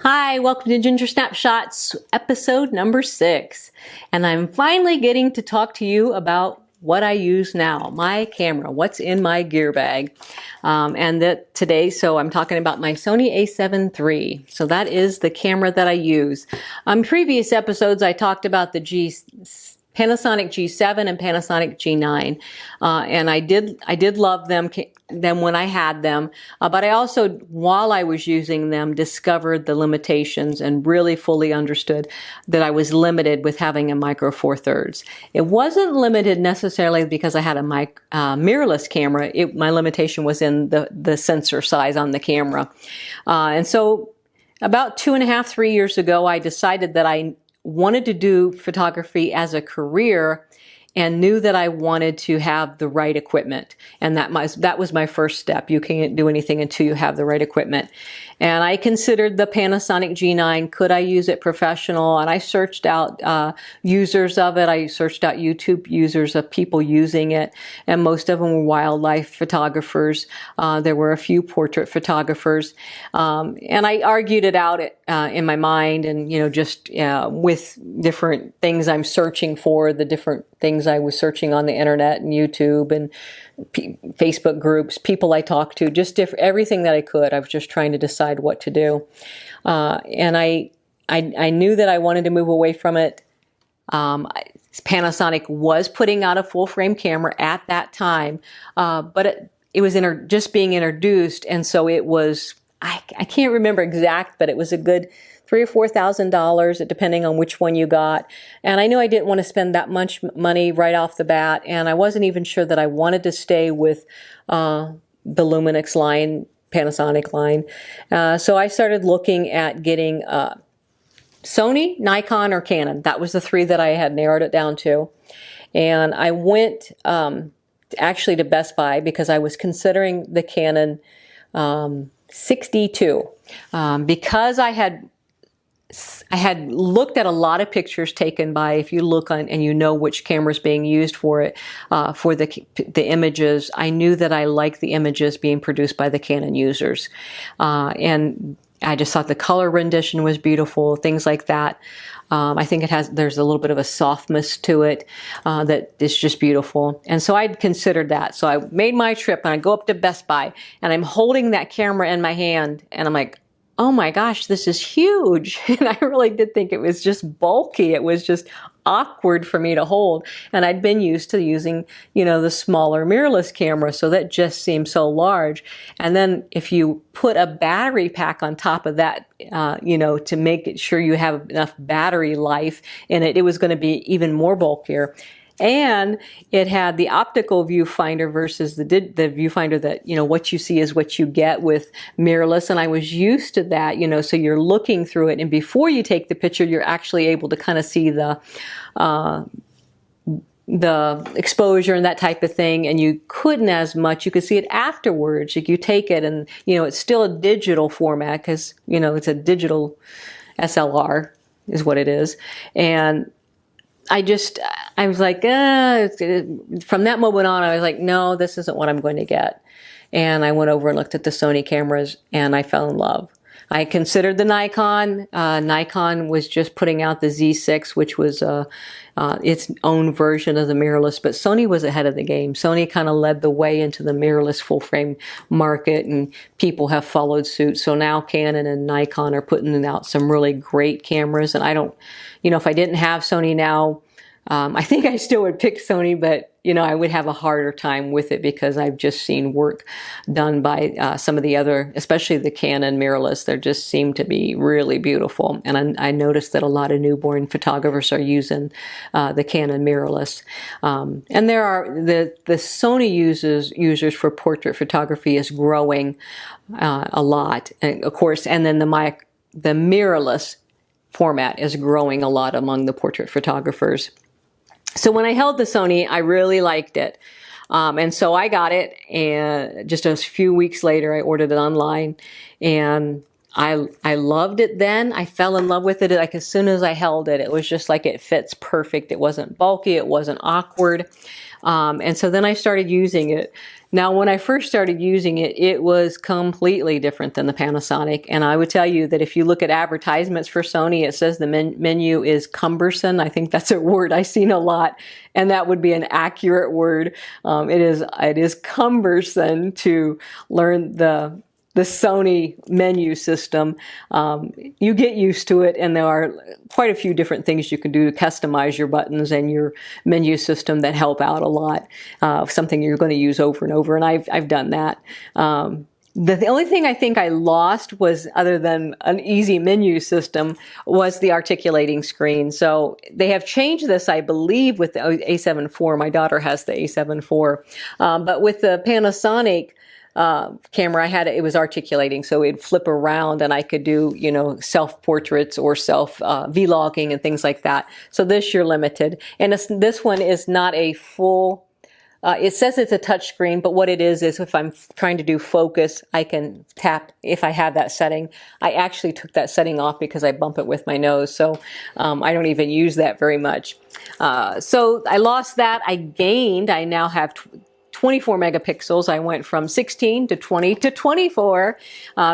Hi, welcome to Ginger Snapshots, episode number 6. And I'm finally getting to talk to you about what I use now, my camera, what's in my gear bag. So I'm talking about my Sony A7 III. So that is the camera that I use. On previous episodes, I talked about the Panasonic G7 and Panasonic G9, and I did love them when I had them, but I also, while I was using them, discovered the limitations and really fully understood that I was limited with having a micro Four Thirds. It wasn't limited necessarily because I had a mirrorless camera. My limitation was in the sensor size on the camera, and so about 2.5, 3 years ago, I decided that I wanted to do photography as a career and knew that I wanted to have the right equipment. And that was my first step. You can't do anything until you have the right equipment. And I considered the Panasonic G9. Could I use it professional? And I searched out users of it. I searched out YouTube users of people using it. And most of them were wildlife photographers. There were a few portrait photographers. And I argued it out in my mind and, just with different things I'm searching for, the different things I was searching on the internet and YouTube and Facebook groups, people I talked to, just everything that I could. I was just trying to decide what to do. And I knew that I wanted to move away from it. Panasonic was putting out a full frame camera at that time, but it was just being introduced. And so it was, I can't remember exact, but it was a good $3,000 or $4,000, depending on which one you got. And I knew I didn't want to spend that much money right off the bat, and I wasn't even sure that I wanted to stay with the Luminix line, Panasonic line. So I started looking at getting Sony, Nikon, or Canon. That was the three that I had narrowed it down to. And I went actually to Best Buy because I was considering the Canon 62 because I had looked at a lot of pictures taken by, if you look on and you know which camera is being used for it, for the images, I knew that I liked the images being produced by the Canon users. And I just thought the color rendition was beautiful, things like that. I think there's a little bit of a softness to it that is just beautiful. And so I'd considered that. So I made my trip and I go up to Best Buy and I'm holding that camera in my hand and I'm like, oh my gosh, this is huge. And I really did think it was just bulky. It was just awkward for me to hold. And I'd been used to using, the smaller mirrorless camera. So that just seemed so large. And then if you put a battery pack on top of that, to make sure you have enough battery life in it, it was going to be even more bulkier. And it had the optical viewfinder versus the viewfinder that, what you see is what you get with mirrorless. And I was used to that, so you're looking through it. And before you take the picture, you're actually able to kind of see the exposure and that type of thing. And you couldn't as much. You could see it afterwards. You take it and, it's still a digital format because, it's a digital SLR is what it is. And I was like, from that moment on, I was like, no, this isn't what I'm going to get. And I went over and looked at the Sony cameras and I fell in love. I considered the Nikon. Nikon was just putting out the Z6, which was its own version of the mirrorless, but Sony was ahead of the game. Sony kind of led the way into the mirrorless full frame market and people have followed suit. So now Canon and Nikon are putting out some really great cameras. And I don't, if I didn't have Sony now, I think I still would pick Sony, but, I would have a harder time with it because I've just seen work done by some of the other, especially the Canon mirrorless. They just seem to be really beautiful. And I noticed that a lot of newborn photographers are using the Canon mirrorless. And there are the Sony users for portrait photography is growing a lot, and of course, and then the mirrorless format is growing a lot among the portrait photographers. So when I held the Sony, I really liked it. And so I got it, and just a few weeks later, I ordered it online, and I loved it then. I fell in love with it like as soon as I held it. It was just like it fits perfect. It wasn't bulky. It wasn't awkward. And so then I started using it. Now, when I first started using it, it was completely different than the Panasonic. And I would tell you that if you look at advertisements for Sony, it says the menu is cumbersome. I think that's a word I've seen a lot, and that would be an accurate word. It is cumbersome to learn the Sony menu system. You get used to it, and there are quite a few different things you can do to customize your buttons and your menu system that help out a lot. Something you're going to use over and over, and I've done that. The only thing I think I lost was, other than an easy menu system, was the articulating screen. So they have changed this, I believe, with the A7 IV. My daughter has the A7 IV. But with the Panasonic camera I had, it was articulating, so it'd flip around and I could do, you know, self-portraits or self-vlogging and things like that. So this, you're limited. And this one is not a full, it says it's a touch screen, but what it is if I'm trying to do focus, I can tap if I have that setting. I actually took that setting off because I bump it with my nose, so I don't even use that very much. So I lost that. I now have 24 megapixels. I went from 16 to 20 to 24.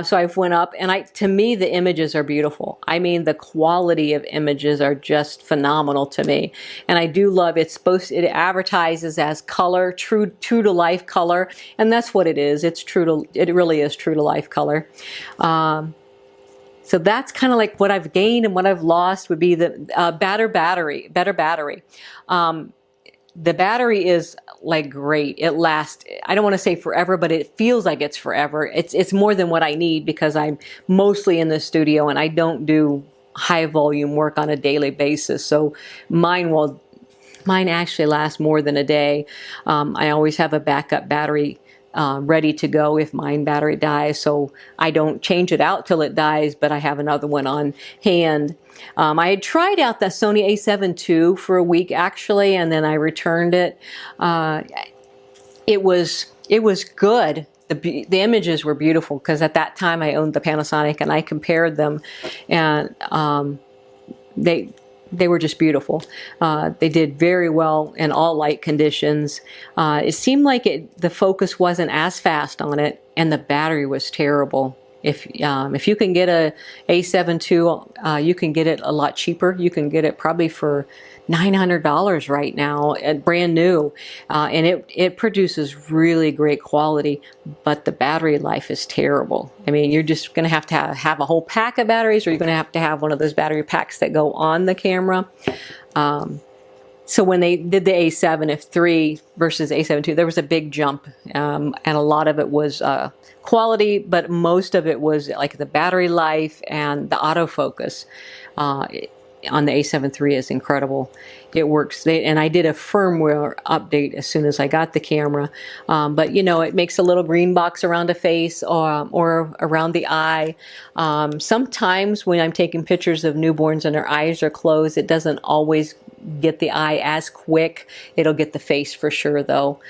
So I've went up, and to me, the images are beautiful. I mean, the quality of images are just phenomenal to me. And I do love it. It advertises as color, true to life color. And that's what it is. It really is true to life color. So that's kind of like what I've gained, and what I've lost would be the better battery. The battery is like great. It lasts, I don't want to say forever, but it feels like it's forever. It's more than what I need, because I'm mostly in the studio and I don't do high volume work on a daily basis. So mine actually lasts more than a day. I always have a backup battery ready to go if my battery dies, so I don't change it out till it dies, but I have another one on hand. I had tried out the Sony A7 II for a week actually, and then I returned it. It was good. The images were beautiful, because at that time I owned the Panasonic, and I compared them, and they were just beautiful. They did very well in all light conditions. It seemed like the focus wasn't as fast on it, and the battery was terrible. If you can get a A7 II, you can get it a lot cheaper. You can get it probably for $900 right now, brand new, and it produces really great quality, but the battery life is terrible. I mean, you're just going to have a whole pack of batteries, or you're going to have one of those battery packs that go on the camera. So when they did the A7 III versus A7 II, there was a big jump, and a lot of it was quality, but most of it was like the battery life and the autofocus. On the A7 III is incredible. It works, and I did a firmware update as soon as I got the camera. But you know, it makes a little green box around the face or around the eye. Sometimes when I'm taking pictures of newborns and their eyes are closed, it doesn't always get the eye as quick. It'll get the face for sure, though.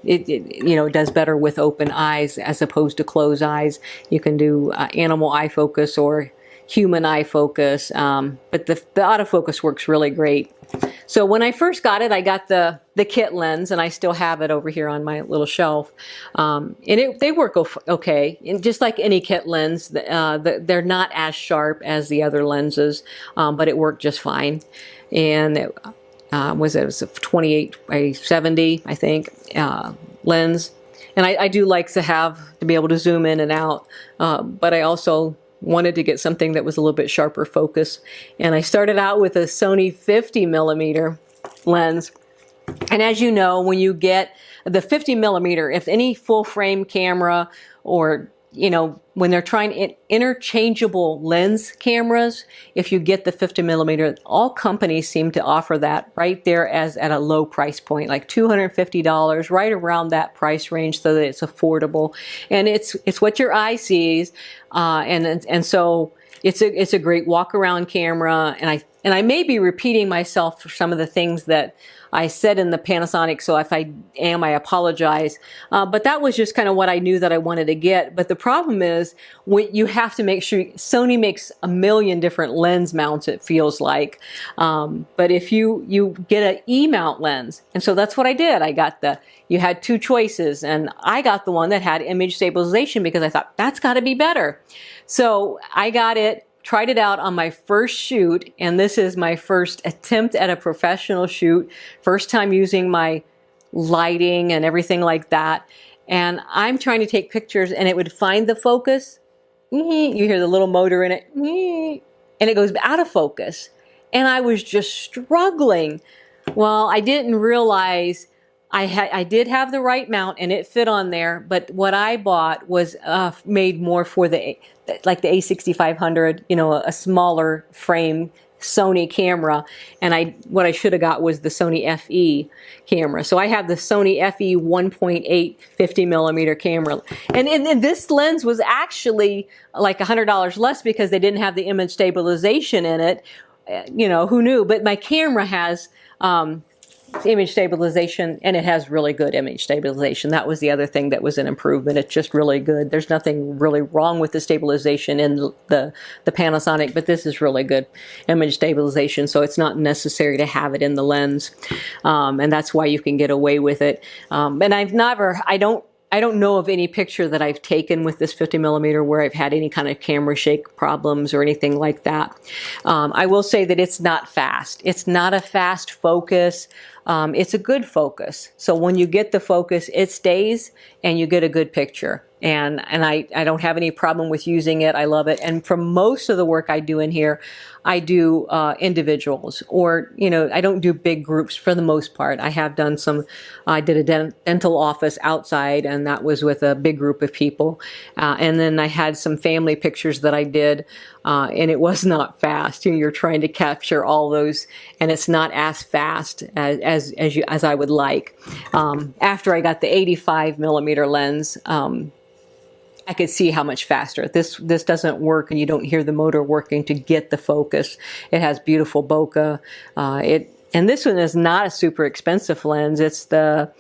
It does better with open eyes as opposed to closed eyes. You can do animal eye focus or human eye focus, but the autofocus works really great. So when I first got it, I got the kit lens, and I still have it over here on my little shelf. And they work okay. And just like any kit lens, they're not as sharp as the other lenses, but it worked just fine. And it was a 28 by 70, I think, lens. And I do like to be able to zoom in and out, but I also wanted to get something that was a little bit sharper focus. And I started out with a Sony 50mm lens. And as you know, when you get the 50mm, if any full frame camera, or when they're trying interchangeable lens cameras, if you get the 50mm, all companies seem to offer that right there at a low price point, like $250, right around that price range, so that it's affordable. And it's what your eye sees, and so it's a great walk around camera. And and I may be repeating myself for some of the things that I said in the Panasonic, so if I am, I apologize. But that was just kind of what I knew that I wanted to get. But the problem is, you have to make sure, Sony makes a million different lens mounts, it feels like. But if you get an E-mount lens, and so that's what I did. You had two choices, and I got the one that had image stabilization because I thought, that's got to be better. So I got it. Tried it out on my first shoot, and this is my first attempt at a professional shoot, first time using my lighting and everything like that. And I'm trying to take pictures, and it would find the focus. You hear the little motor in it, and it goes out of focus. And I was just struggling. Well, I didn't realize I did have the right mount and it fit on there, but what I bought was made more for like the A6500, you know, a smaller frame Sony camera, and what I should have got was the Sony FE camera. So I have the Sony FE 1.8 50mm camera, and this lens was actually like $100 less because they didn't have the image stabilization in it. You know, who knew? But my camera has image stabilization, and it has really good image stabilization. That was the other thing that was an improvement. It's just really good. There's nothing really wrong with the stabilization in the Panasonic, but this is really good image stabilization, so it's not necessary to have it in the lens, and that's why you can get away with it. And I don't know of any picture that I've taken with this 50mm where I've had any kind of camera shake problems or anything like that. I will say that it's not fast. It's not a fast focus. It's a good focus. So when you get the focus, it stays and you get a good picture. And I don't have any problem with using it. I love it. And for most of the work I do in here, I do individuals, or, you know, I don't do big groups for the most part. I have done I did a dental office outside, and that was with a big group of people. And then I had some family pictures that I did, and it was not fast. You know, you're trying to capture all those, and it's not as fast as I would like. After I got the 85mm lens, I could see how much faster. This doesn't work, and you don't hear the motor working to get the focus. It has beautiful bokeh. And this one is not a super expensive lens. It's the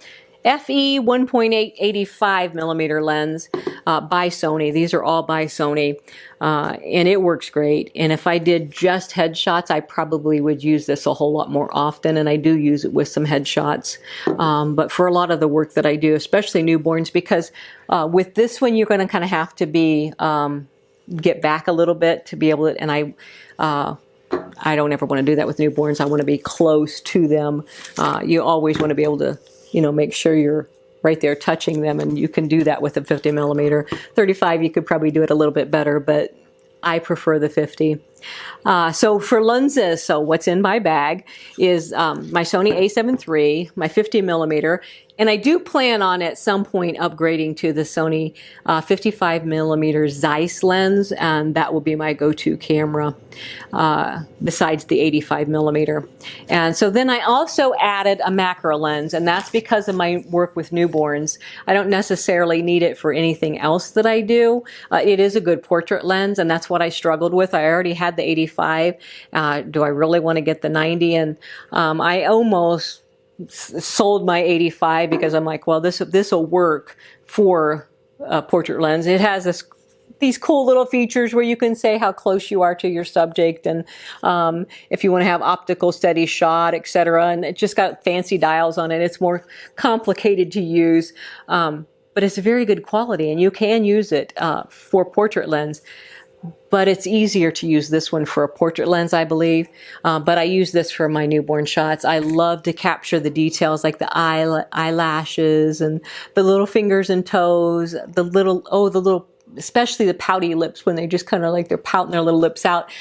FE 1.8 85mm lens by Sony. These are all by Sony, and it works great. And if I did just headshots, I probably would use this a whole lot more often, and I do use it with some headshots. But for a lot of the work that I do, especially newborns, because with this one you're going to kind of have to get back a little bit to be able to, and I don't ever want to do that with newborns. I want to be close to them. You always want to be able to, you know, make sure you're right there touching them, and you can do that with a 50mm. 35, you could probably do it a little bit better, but I prefer the 50. So for lenses, so what's in my bag is my Sony A7 III, my 50mm, and I do plan on at some point upgrading to the Sony 55mm Zeiss lens, and that will be my go-to camera besides the 85mm. And so then I also added a macro lens, and that's because of my work with newborns. I don't necessarily need it for anything else that I do. It is a good portrait lens, and that's what I struggled with. I already had the 85. Do I really want to get the 90? And I almost sold my 85 because I'm like, well, this will work for a portrait lens. It has these cool little features where you can say how close you are to your subject, and if you want to have optical steady shot, etc. And it just got fancy dials on it. It's more complicated to use, but it's a very good quality, and you can use it for portrait lens. But it's easier to use this one for a portrait lens, I believe. But I use this for my newborn shots. I love to capture the details, like the eyelashes and the little fingers and toes, the little, especially the pouty lips when they just kind of like they're pouting their little lips out.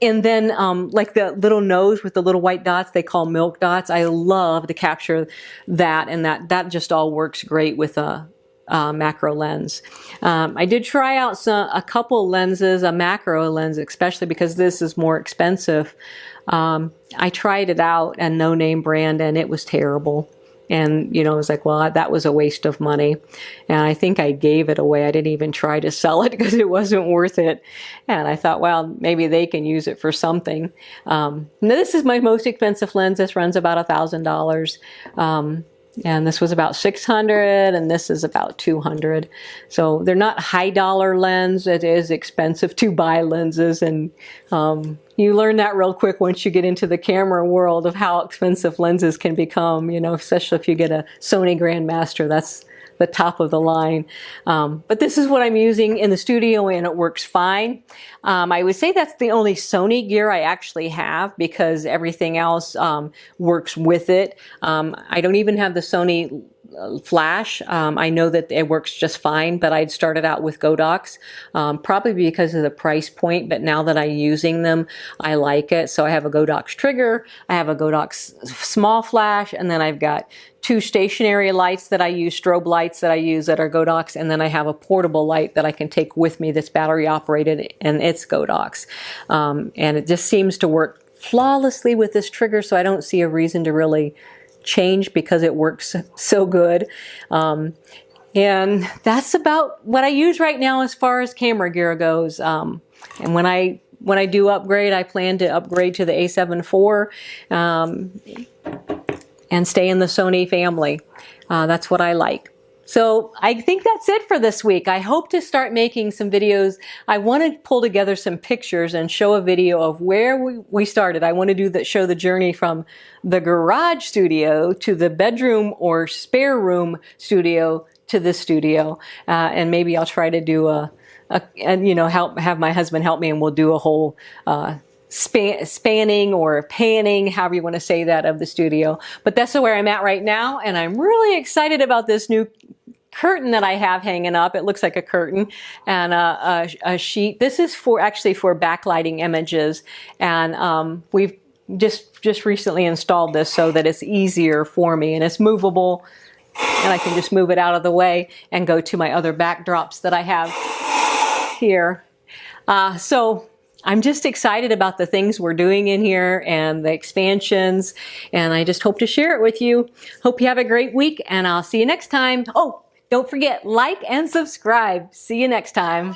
And then like the little nose with the little white dots, they call milk dots. I love to capture that, and that just all works great with a macro lens. I did try out a couple lenses, a macro lens especially because this is more expensive. I tried it out, a no-name brand, and it was terrible. And, you know, I was like, well, that was a waste of money. And I think I gave it away. I didn't even try to sell it because it wasn't worth it. And I thought, well, maybe they can use it for something. Now this is my most expensive lens. This runs about $1,000. And this was about $600, and this is about $200. So they're not high dollar lens. It is expensive to buy lenses, and you learn that real quick once you get into the camera world of how expensive lenses can become, you know, especially if you get a Sony Grandmaster. That's the top of the line. But this is what I'm using in the studio, and it works fine. I would say that's the only Sony gear I actually have, because everything else works with it. I don't even have the Sony flash. I know that it works just fine, but I'd started out with Godox, probably because of the price point, but now that I'm using them, I like it. So I have a Godox trigger, I have a Godox small flash, and then I've got 2 stationary lights that I use, strobe lights that I use that are Godox, and then I have a portable light that I can take with me that's battery operated, and it's Godox. And it just seems to work flawlessly with this trigger, so I don't see a reason to really change because it works so good. And that's about what I use right now as far as camera gear goes. And when I do upgrade, I plan to upgrade to the A7 IV. And stay in the Sony family. That's what I like. So I think that's it for this week. I hope to start making some videos. I want to pull together some pictures and show a video of where we started. I want to do show the journey from the garage studio to the bedroom or spare room studio to this studio. And maybe I'll try to do you know, have my husband help me, and we'll do a whole spanning or panning, however you want to say that, of the studio. But that's where I'm at right now, and I'm really excited about this new curtain that I have hanging up. It looks like a curtain, and a sheet. This is actually for backlighting images, and we've just recently installed this so that it's easier for me, and it's movable, and I can just move it out of the way and go to my other backdrops that I have here. So I'm just excited about the things we're doing in here and the expansions, and I just hope to share it with you. Hope you have a great week, and I'll see you next time. Oh, don't forget, like and subscribe. See you next time.